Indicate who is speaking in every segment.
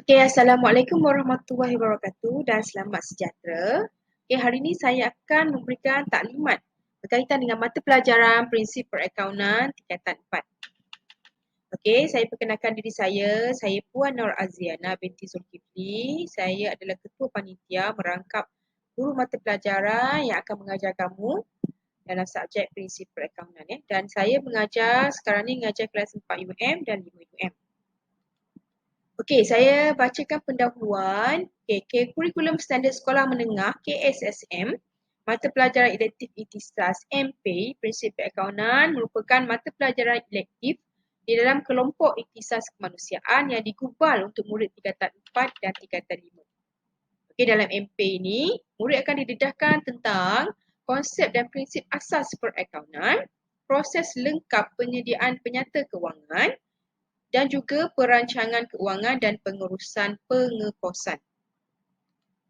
Speaker 1: Okay, Assalamualaikum warahmatullahi wabarakatuh dan selamat sejahtera. Okay, hari ini saya akan memberikan taklimat berkaitan dengan mata pelajaran prinsip perakaunan tingkatan 4. Okay, saya perkenalkan diri saya Puan Nur Aziana binti Zulkifli. Saya adalah ketua panitia merangkap guru mata pelajaran yang akan mengajar kamu dalam subjek prinsip perakaunan. Dan saya sekarang ni mengajar kelas 4 UM dan 5 UM. Okey, saya bacakan pendahuluan. Kurikulum Standard Sekolah Menengah KSSM, mata pelajaran elektif Ikhtisas MP, Prinsip Perakaunan merupakan mata pelajaran elektif di dalam kelompok Ikhtisas Kemanusiaan yang digubal untuk murid tingkatan 4 dan tingkatan 5. Okey, dalam MP ini, murid akan didedahkan tentang konsep dan prinsip asas perakaunan, proses lengkap penyediaan penyata kewangan, dan juga perancangan keuangan dan pengurusan pengekosan.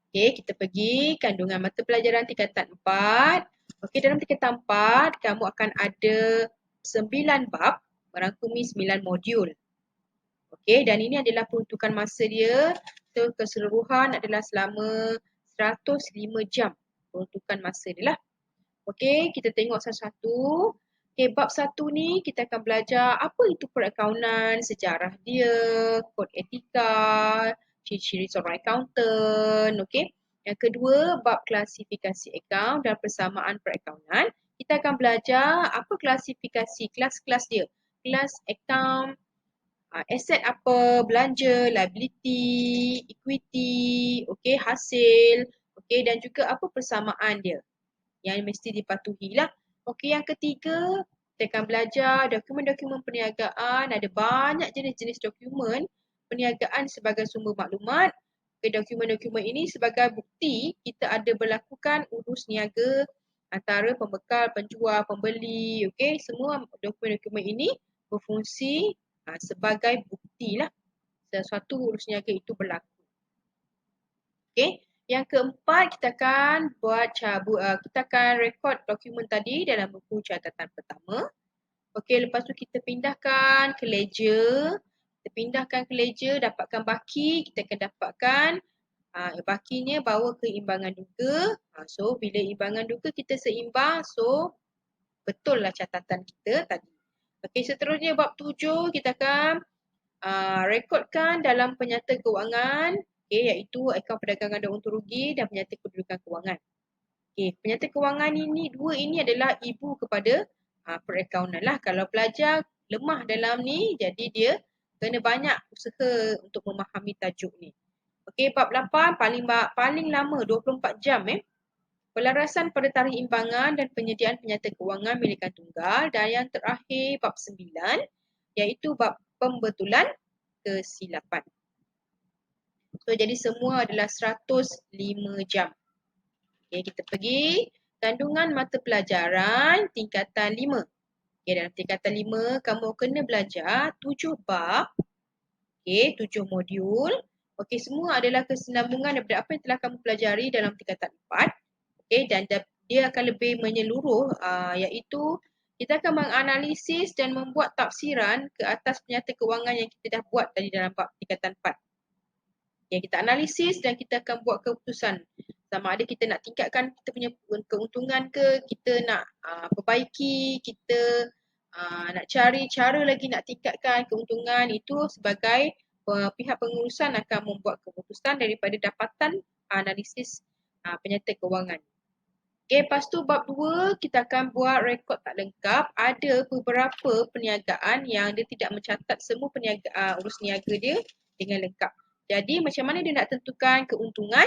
Speaker 1: Okey, kita pergi kandungan mata pelajaran tingkatan 4. Okey, dalam tingkatan 4, kamu akan ada 9 bab merangkumi 9 modul. Okey, dan ini adalah peruntukan masa dia. So, keseluruhan adalah selama 105 jam peruntukan masa dia lah. Okey, kita tengok satu-satu. Okay, bab 1 ni kita akan belajar apa itu perakaunan, sejarah dia, kod etika, ciri-ciri seorang accountant. Okey. Yang kedua, bab klasifikasi akaun dan persamaan perakaunan. Kita akan belajar apa klasifikasi kelas-kelas dia. Kelas akaun, aset apa, belanja, liability, equity, okey, hasil, okey, dan juga apa persamaan dia yang mesti dipatuhi lah. Okey, yang ketiga, kita akan belajar dokumen-dokumen perniagaan. Ada banyak jenis-jenis dokumen perniagaan sebagai sumber maklumat. Okay, dokumen-dokumen ini sebagai bukti kita ada berlakukan urus niaga antara pembekal, penjual, pembeli. Okey, semua dokumen-dokumen ini berfungsi sebagai bukti lah sesuatu urus niaga itu berlaku. Okey. Yang keempat, kita akan rekod dokumen tadi dalam buku catatan pertama. Okey, lepas tu kita pindahkan ke ledger. Kita pindahkan ke ledger, dapatkan baki. Kita akan dapatkan bakinya bawa ke imbangan duga. So, bila imbangan duga kita seimbang, so betul lah catatan kita tadi. Okey, seterusnya bab 7 kita akan rekodkan dalam penyata kewangan. Okay, iaitu akaun perdagangan dan untung rugi dan penyata kedudukan kewangan. Okay, penyata kewangan dua ini adalah ibu kepada perakaunan lah. Kalau pelajar lemah dalam ni, jadi dia kena banyak usaha untuk memahami tajuk ni. Okay, bab 8 paling lama 24 jam pelarasan pada tarikh imbangan dan penyediaan penyata kewangan milikan tunggal. Dan yang terakhir bab 9 iaitu bab pembetulan kesilapan. So, jadi semua adalah 105 jam. Okay, kita pergi kandungan mata pelajaran tingkatan 5. Okay, dalam tingkatan 5, kamu kena belajar 7 bab, 7 modul. Okay, semua adalah kesinambungan daripada apa yang telah kamu pelajari dalam tingkatan 4. Okay, dan dia akan lebih menyeluruh, iaitu kita akan menganalisis dan membuat tafsiran ke atas penyata kewangan yang kita dah buat tadi dalam bab tingkatan 4. Yang kita analisis dan kita akan buat keputusan sama ada kita nak tingkatkan kita punya keuntungan ke, kita nak perbaiki, kita nak cari cara lagi nak tingkatkan keuntungan. Itu sebagai pihak pengurusan akan membuat keputusan daripada dapatan analisis penyata kewangan. Okay, lepas tu bab 2 kita akan buat rekod tak lengkap. Ada beberapa perniagaan yang dia tidak mencatat semua urus niaga dia dengan lengkap. Jadi macam mana dia nak tentukan keuntungan?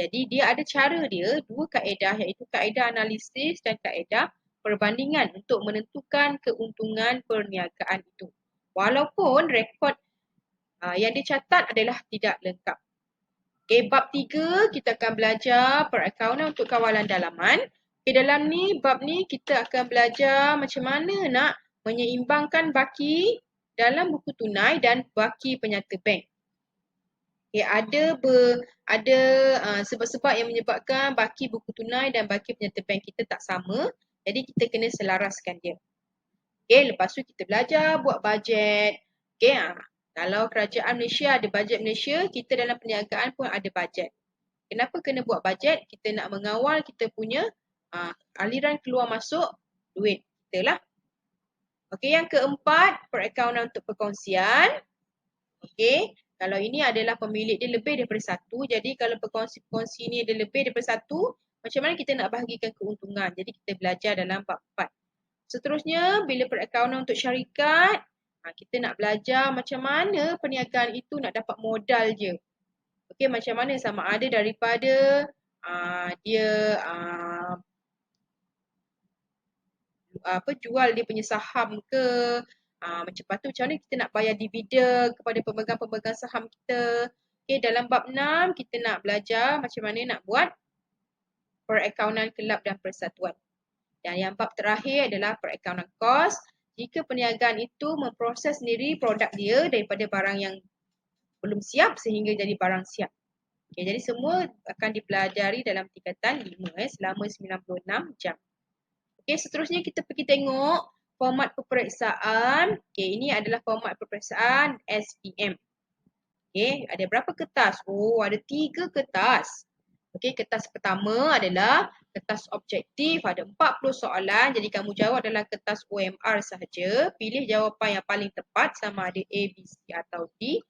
Speaker 1: Jadi dia ada cara dia, dua kaedah iaitu kaedah analisis dan kaedah perbandingan untuk menentukan keuntungan perniagaan itu. Walaupun rekod yang dicatat adalah tidak lengkap. Okay, bab 3 kita akan belajar perakaunan untuk kawalan dalaman. Okay, dalam bab ni kita akan belajar macam mana nak menyeimbangkan baki dalam buku tunai dan baki penyata bank. Okay, ada sebab-sebab yang menyebabkan baki buku tunai dan baki penyata bank kita tak sama. Jadi kita kena selaraskan dia. Okay, lepas tu kita belajar buat bajet. Okay, Kalau kerajaan Malaysia ada bajet Malaysia, kita dalam perniagaan pun ada bajet. Kenapa kena buat bajet? Kita nak mengawal kita punya aliran keluar masuk duit kita lah. Okey, yang keempat, perakaunan untuk perkongsian. Okey, kalau ini adalah pemilik dia lebih daripada satu, jadi kalau perkongsi ni ada lebih daripada satu, macam mana kita nak bahagikan keuntungan? Jadi kita belajar dalam bab 4. Seterusnya, bila perakaunan untuk syarikat, kita nak belajar macam mana perniagaan itu nak dapat modal je. Okey, macam mana sama ada daripada dia jual dia punya saham ke, macam tu macam mana kita nak bayar dividen kepada pemegang-pemegang saham kita. Okey, dalam bab 6 kita nak belajar macam mana nak buat perakaunan kelab dan persatuan. Dan yang bab terakhir adalah perakaunan kos. Jika perniagaan itu memproses sendiri produk dia daripada barang yang belum siap sehingga jadi barang siap. Okay, jadi semua akan dipelajari dalam tingkatan 5 selama 96 jam. Okay, seterusnya kita pergi tengok format peperiksaan. Okay, ini adalah format peperiksaan SPM. Okay, ada berapa kertas? Oh, ada 3 kertas. Okay, kertas pertama adalah kertas objektif, ada 40 soalan. Jadi kamu jawab dalam kertas OMR sahaja. Pilih jawapan yang paling tepat sama ada A, B, C atau D.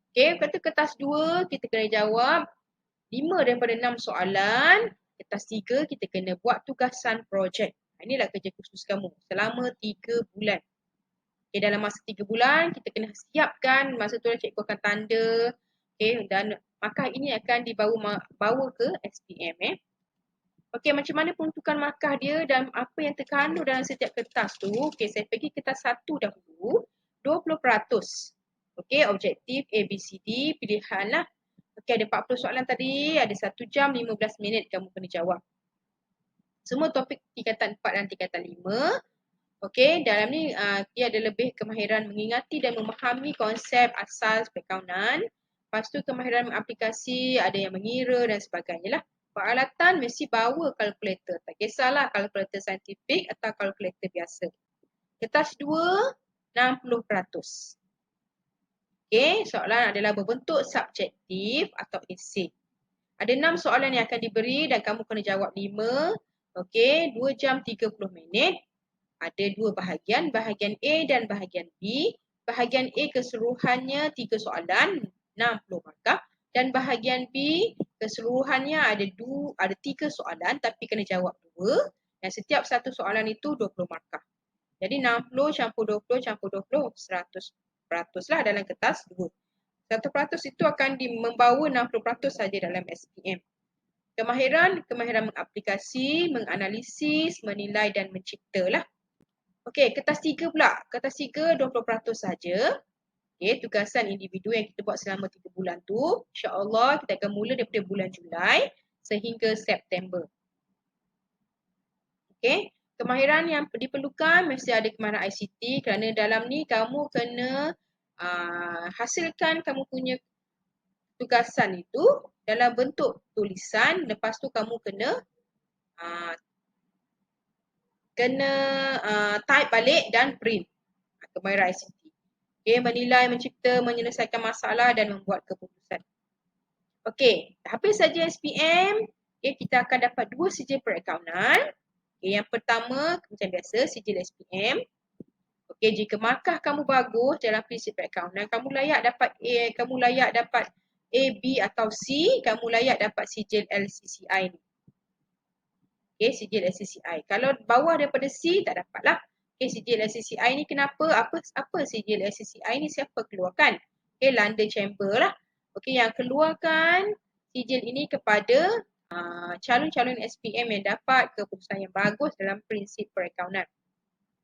Speaker 1: Okay, kata kertas 2, kita kena jawab 5 daripada 6 soalan. Kertas 3, kita kena buat tugasan projek. Inilah kerja khusus kamu selama 3 bulan. Okay, dalam masa 3 bulan, kita kena siapkan masa tu cikgu akan tanda. Okay, dan markah ini akan bawa ke SPM. Okey, macam mana peruntukan markah dia dan apa yang terkandung dalam setiap kertas tu. Okey, saya pergi kertas 1 dahulu. 20%. Okey, objektif A, B, C, D, pilihan lah. Okey, ada 40 soalan tadi. Ada 1 jam 15 minit kamu kena jawab. Semua topik tingkatan 4 dan tingkatan 5. Okey, dalam ni dia ada lebih kemahiran mengingati dan memahami konsep asas perakaunan. Lepas tu kemahiran mengaplikasi, ada yang mengira dan sebagainya lah. Peralatan mesti bawa kalkulator. Tak kisahlah kalkulator saintifik atau kalkulator biasa. Kertas 2, 60%. Okey, soalan adalah berbentuk subjektif atau esei. Ada 6 soalan yang akan diberi dan kamu kena jawab 5. Okey, 2 jam 30 minit. Ada 2 bahagian, bahagian A dan bahagian B. Bahagian A keseluruhannya 3 soalan, 60 markah. Dan bahagian B keseluruhannya ada 3 soalan tapi kena jawab 2. Dan setiap satu soalan itu 20 markah. Jadi 60 campur 20 campur 20, 100% lah dalam kertas 2. 100% itu akan membawa 60% saja dalam SPM. Kemahiran mengaplikasi, menganalisis, menilai dan mencipta lah. Okey, kertas 3 pula. Kertas 3 20% saja. Okey, tugasan individu yang kita buat selama 3 bulan tu, insya-Allah kita akan mula daripada bulan Julai sehingga September. Okey, kemahiran yang diperlukan mesti ada kemahiran ICT kerana dalam ni kamu kena hasilkan kamu punya tugasan itu dalam bentuk tulisan, lepas tu kamu kena type balik dan print. Kemahiran ICT. Okay, menilai, mencipta, menyelesaikan masalah dan membuat keputusan. Okey, habis saja SPM, okay, kita akan dapat 2 sijil perakaunan. Okay, yang pertama, macam biasa, sijil SPM. Okey, jika markah kamu bagus dalam prinsip perakaunan, kamu layak dapat A, B atau C, kamu layak dapat sijil LCCI ni. Okey, sijil LCCI. Kalau bawah daripada C, tak dapat lah. Okay, sijil LCCI ni kenapa? Apa sijil LCCI ni siapa keluarkan? Okay, London Chamber lah. Okay, yang keluarkan sijil ini kepada calon-calon SPM yang dapat keputusan yang bagus dalam prinsip perakaunan.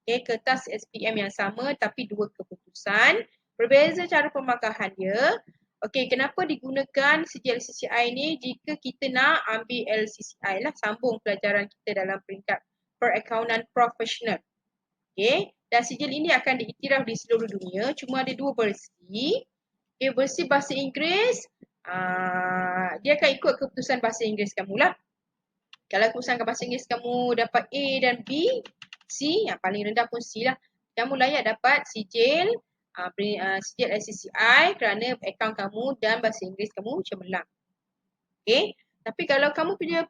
Speaker 1: Okay, kertas SPM yang sama tapi 2 keputusan. Berbeza cara pemarkahan dia. Okay, kenapa digunakan sijil LCCI ni jika kita nak ambil LCCI lah, sambung pelajaran kita dalam peringkat perakaunan profesional. Okay, dan sijil ini akan diiktiraf di seluruh dunia. Cuma ada 2 versi. Okay, versi bahasa Inggeris, dia akan ikut keputusan bahasa Inggeris kamu lah. Kalau keputusan bahasa Inggeris kamu dapat A dan B, C, yang paling rendah pun C lah. Kamu layak dapat sijil sijil LCCI kerana akaun kamu dan bahasa Inggeris kamu cemerlang. Okay. Tapi kalau kamu punya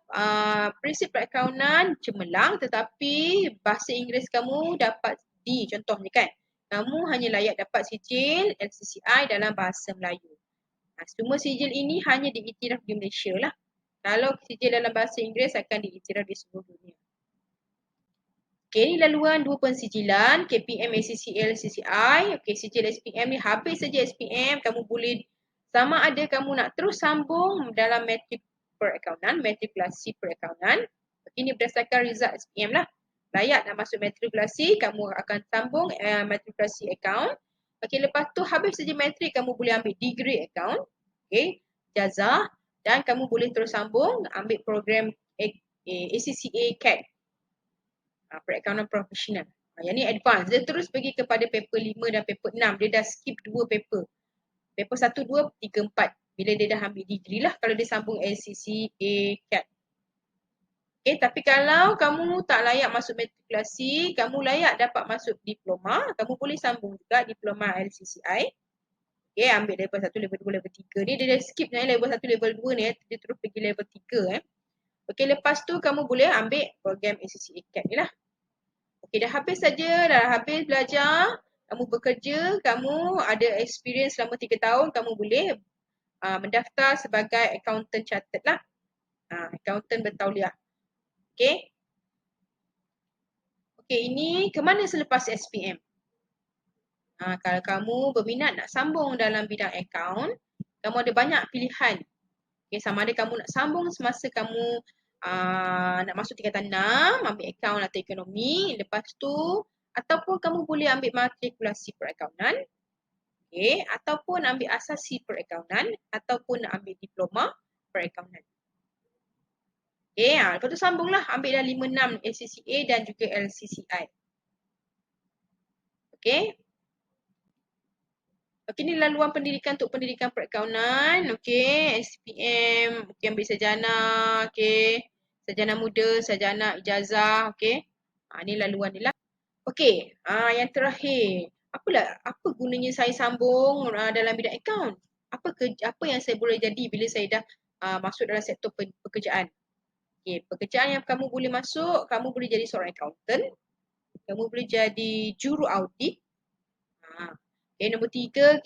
Speaker 1: prinsip perakaunan cemerlang tetapi bahasa Inggeris kamu dapat D contohnya kan. Kamu hanya layak dapat sijil LCCI dalam bahasa Melayu. Semua sijil ini hanya diiktiraf di Malaysia lah. Kalau sijil dalam bahasa Inggeris akan diiktiraf di seluruh dunia. Okay, ini laluan dua pensijilan KPM, ACCA, LCCI. Okay, sijil SPM ni habis saja SPM, kamu boleh sama ada kamu nak terus sambung dalam matrik perakaunan, matrikulasi perakaunan. Ini berdasarkan result SPM lah. Layak nak masuk matrikulasi, kamu akan sambung matrikulasi akaun. Okay, lepas tu habis saja matrik, kamu boleh ambil degree akaun. Okay, jazah. Dan kamu boleh terus sambung ambil program ACCA CAT. Perakaunan profesional. Yang ni advance. Dia terus pergi kepada paper 5 dan paper 6. Dia dah skip 2 paper. Paper 1, 2, 3, 4. Bila dia dah ambil degree lah kalau dia sambung LCCA CAT. Okay, tapi kalau kamu tak layak masuk matrikulasi, kamu layak dapat masuk diploma, kamu boleh sambung juga diploma LCCI. Okay, ambil level 1, level 2, level 3 ni. Dia dah skip level 1, level 2 ni. Dia terus pergi level 3. Okay, lepas tu kamu boleh ambil program ACCA CAT ni lah. Okay, dah habis saja, dah habis belajar, kamu bekerja, kamu ada experience selama 3 tahun, kamu boleh mendaftar sebagai accountant chartered lah. Accountant bertauliah. Okay. Okay, ini ke mana selepas SPM? Kalau kamu berminat nak sambung dalam bidang akaun, kamu ada banyak pilihan. Okay, sama ada kamu nak sambung semasa kamu nak masuk tingkatan 6, ambil akaun atau ekonomi. Lepas tu, ataupun kamu boleh ambil matrikulasi perakaunan. Okay, ataupun ambil asasi perakaunan. Ataupun nak ambil diploma perakaunan. Okay, lepas tu sambunglah. Ambil dah 5-6 ACCA dan juga LCCI. Okay. Okay, ni laluan pendidikan untuk pendidikan perakaunan. Okay, SPM. Okay, ambil sarjana. Okay. Sarjana muda, sarjana ijazah, okey. Ni laluan ni lah. Okey, yang terakhir. Apa gunanya saya sambung dalam bidang akaun? Apa yang saya boleh jadi bila saya dah masuk dalam sektor pekerjaan? Okey, pekerjaan yang kamu boleh masuk, kamu boleh jadi seorang accountant. Kamu boleh jadi juru audit. Okay, nombor 3,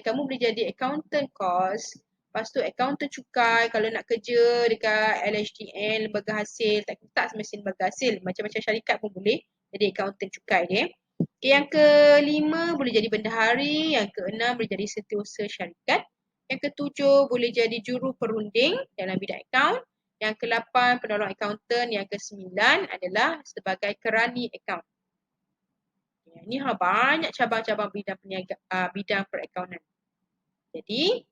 Speaker 1: kamu boleh jadi accountant course. Lepas tu accountant cukai kalau nak kerja dekat LHDN, lembaga hasil, tak semestinya lembaga hasil, macam-macam syarikat pun boleh jadi accountant cukai dia. Okay, yang ke-5 boleh jadi bendahari, yang ke-6 boleh jadi setiausaha syarikat, yang ke-7 boleh jadi juru perunding dalam bidang akaun, yang ke-8 penolong accountant, yang ke-9 adalah sebagai kerani akaun. Ini banyak cabang-cabang bidang perakaunan. Jadi,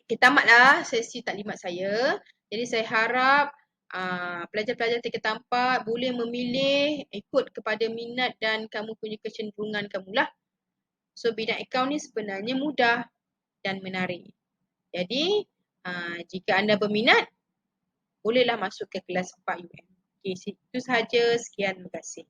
Speaker 1: kita tamatlah sesi taklimat saya. Jadi saya harap pelajar-pelajar tingkatan 4 boleh memilih ikut kepada minat dan kamu punya kecenderungan kamulah. So bidang akaun ni sebenarnya mudah dan menarik. Jadi jika anda berminat, bolehlah masuk ke kelas 4 UM. Okay, itu sahaja. Sekian, terima kasih.